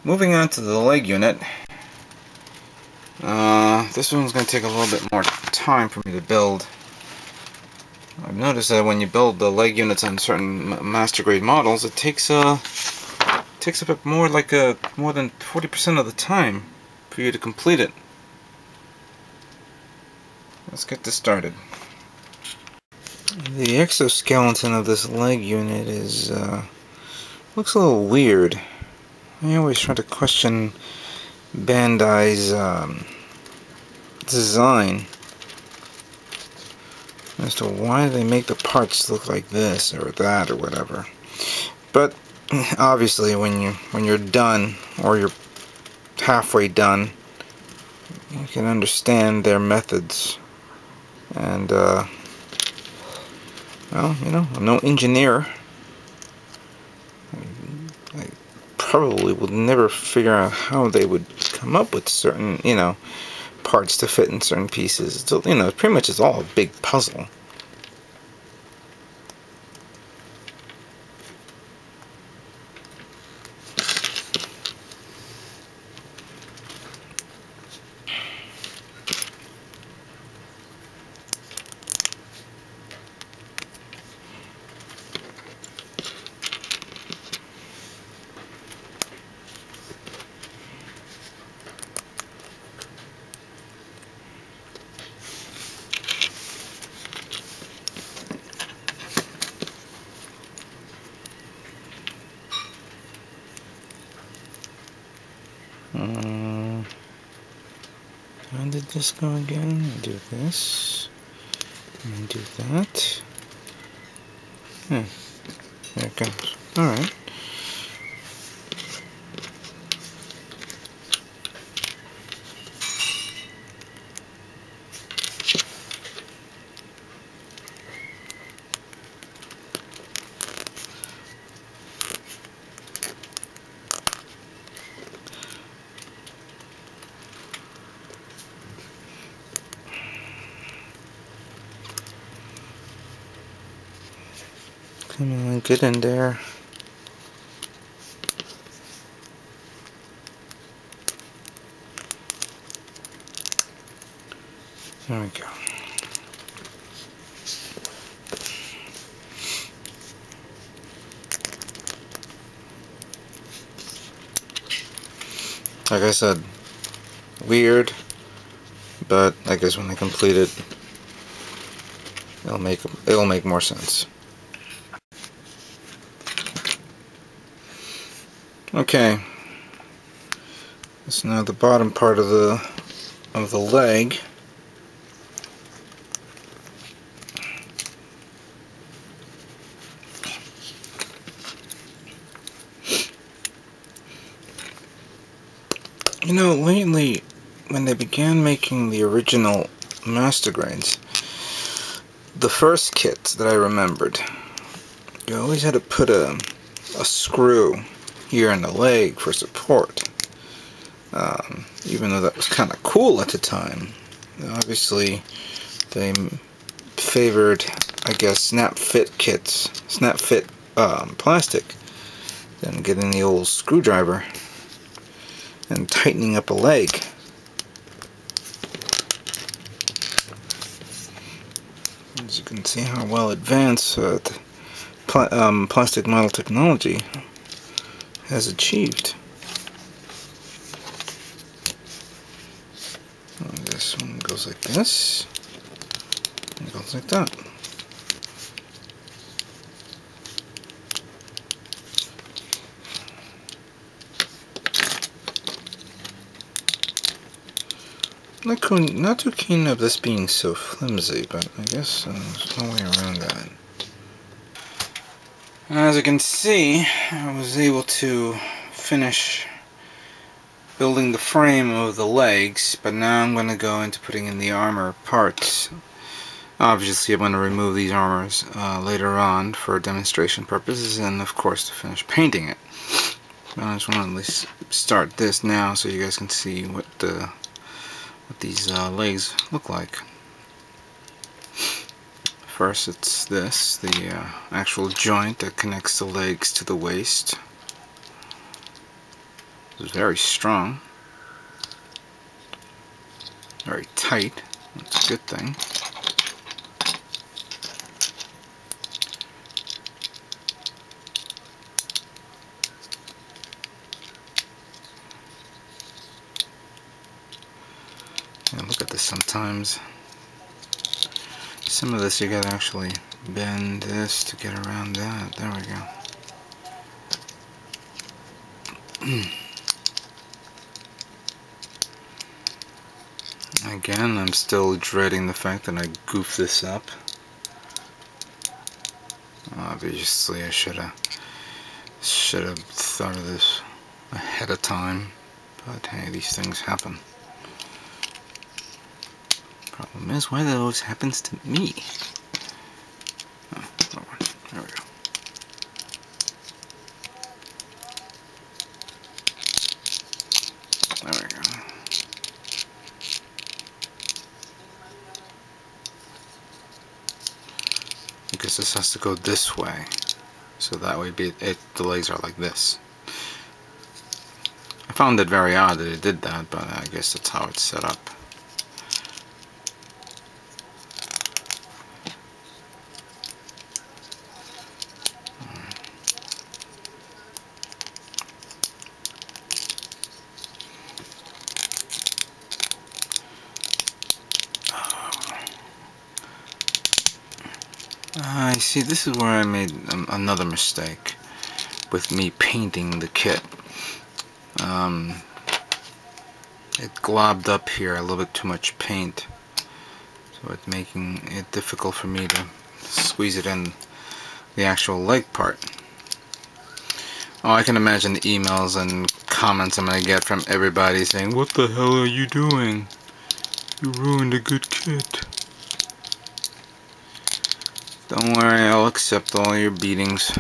Moving on to the leg unit. This one's going to take a little bit more time for me to build. I've noticed that when you build the leg units on certain master grade models, it takes up more than 40% of the time for you to complete it. Let's get this started. The exoskeleton of this leg unit is looks a little weird. I always try to question Bandai's design as to why they make the parts look like this or that or whatever. But obviously, when you're done, or you're halfway done, you can understand their methods. And well, you know, I'm no engineer. I probably would never figure out how they would come up with certain, you know, parts to fit in certain pieces. So, you know, pretty much it's all a big puzzle. How did this go again? Do this, and do that. There it goes. Alright. Come on, get in there. There we go. Like I said, weird, but I guess when I complete it, it'll make more sense. Okay, so now the bottom part of the leg. You know, lately, when they began making the original master grades, the first kits that I remembered, you always had to put a screw here in the leg for support. Even though that was kind of cool at the time, obviously they favored, I guess, snap fit plastic, than getting the old screwdriver and tightening up a leg. As you can see how well advanced plastic model technology has achieved. This one goes like this, and it goes like that. Not too keen of this being so flimsy, but I guess there's no way around that. As you can see, I was able to finish building the frame of the legs, but now I'm going to go into putting in the armor parts. Obviously I'm going to remove these armors later on for demonstration purposes, and of course to finish painting it. But I just want to at least start this now so you guys can see what these legs look like. First, it's this, the actual joint that connects the legs to the waist. It's very strong, very tight. That's a good thing. And look at this sometimes. Some of this you gotta actually bend this to get around that. There we go. Again, I'm still dreading the fact that I goofed this up. Obviously, I should have thought of this ahead of time. But hey, these things happen. Problem is, why that always happens to me? Oh, there we go. There we go. Because this has to go this way, so that way the legs are like this. I found it very odd that it did that, but I guess that's how it's set up. I see, this is where I made another mistake with me painting the kit. It globbed up here a little bit too much paint, so it's making it difficult for me to squeeze it in the actual leg part. Oh, I can imagine the emails and comments I'm gonna get from everybody saying, "What the hell are you doing? You ruined a good kit." Don't worry, I'll accept all your beatings.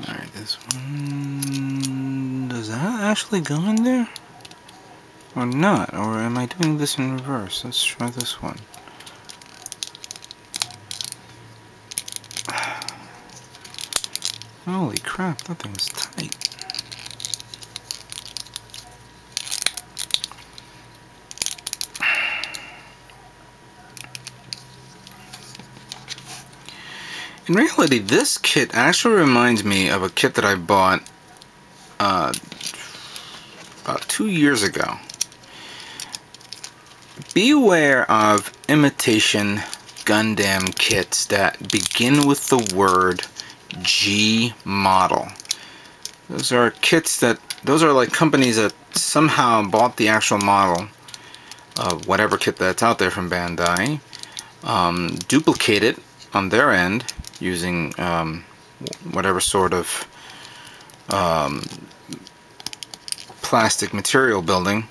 Alright, this one... Does that actually go in there? Or not? Or am I doing this in reverse? Let's try this one. Holy crap, that thing is tight. In reality, this kit actually reminds me of a kit that I bought about 2 years ago. Beware of imitation Gundam kits that begin with the word G model. Those are kits those are like companies that somehow bought the actual model of whatever kit that's out there from Bandai, duplicate it on their end using whatever sort of plastic material building.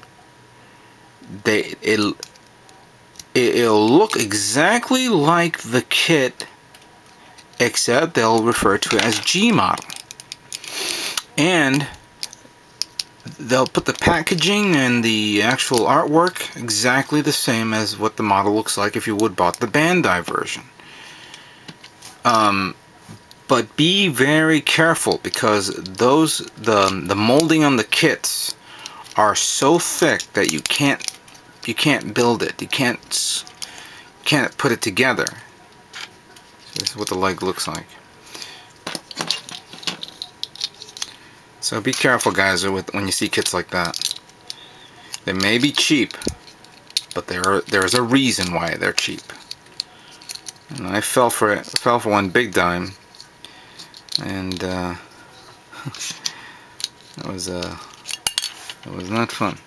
It'll look exactly like the kit, except they'll refer to it as G model, and they'll put the packaging and the actual artwork exactly the same as what the model looks like if you would bought the Bandai version. But be very careful, because the molding on the kits are so thick that you can't build it. You can't put it together. So this is what the leg looks like. So be careful, guys, when you see kits like that. They may be cheap, but there's a reason why they're cheap. And I fell for one big time, and that was not fun.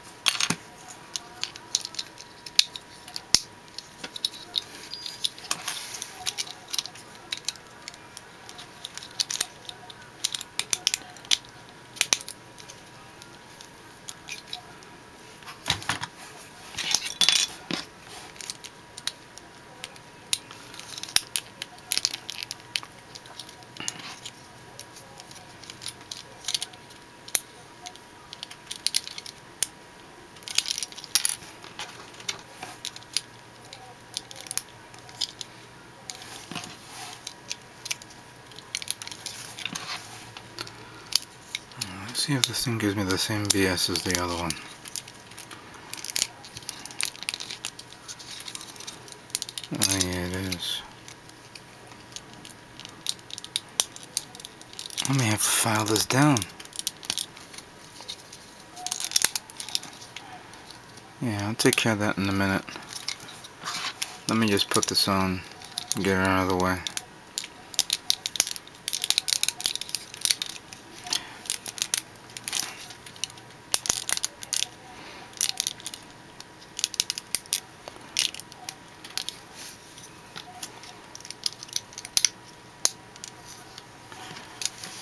see if this thing gives me the same BS as the other one. Oh yeah, it is. I may have to file this down. Yeah, I'll take care of that in a minute. Let me just put this on and get it out of the way.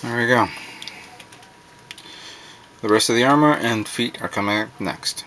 There we go. The rest of the armor and feet are coming up next.